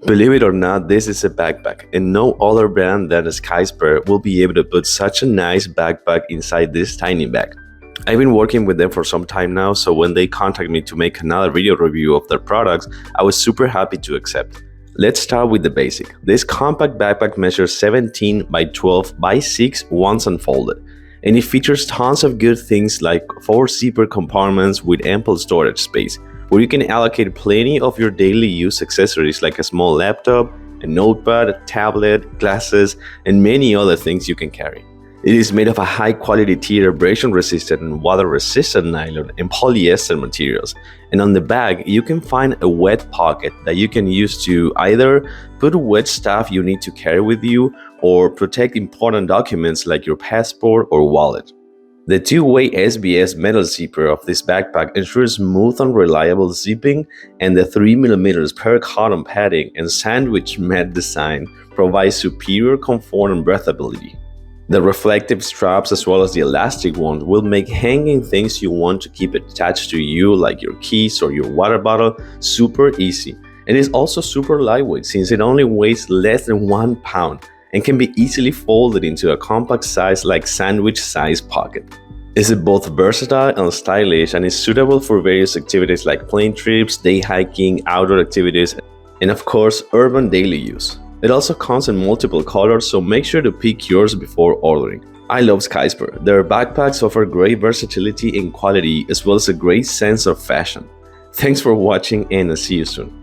Believe it or not, this is a backpack, and no other brand than SKYSPER will be able to put such a nice backpack inside this tiny bag. I've been working with them for some time now, so when they contacted me to make another video review of their products, I was super happy to accept. Let's start with the basic. This compact backpack measures 17 by 12 by 6 once unfolded, and it features tons of good things like 4 zipper compartments with ample storage space, where you can allocate plenty of your daily use accessories like a small laptop, a notepad, a tablet, glasses, and many other things you can carry. It is made of a high-quality tear abrasion-resistant and water-resistant nylon and polyester materials, and on the bag you can find a wet pocket that you can use to either put wet stuff you need to carry with you or protect important documents like your passport or wallet. The two-way SBS metal zipper of this backpack ensures smooth and reliable zipping, and the 3mm per cotton padding and sandwich mat design provides superior comfort and breathability. The reflective straps as well as the elastic ones will make hanging things you want to keep attached to you like your keys or your water bottle super easy. It is also super lightweight since it only weighs less than 1 pound and can be easily folded into a compact size like sandwich-sized pocket. It is both versatile and stylish and is suitable for various activities like plane trips, day hiking, outdoor activities, and of course urban daily use. It also comes in multiple colors, so make sure to pick yours before ordering. I love SKYSPER. Their backpacks offer great versatility and quality as well as a great sense of fashion. Thanks for watching and I'll see you soon.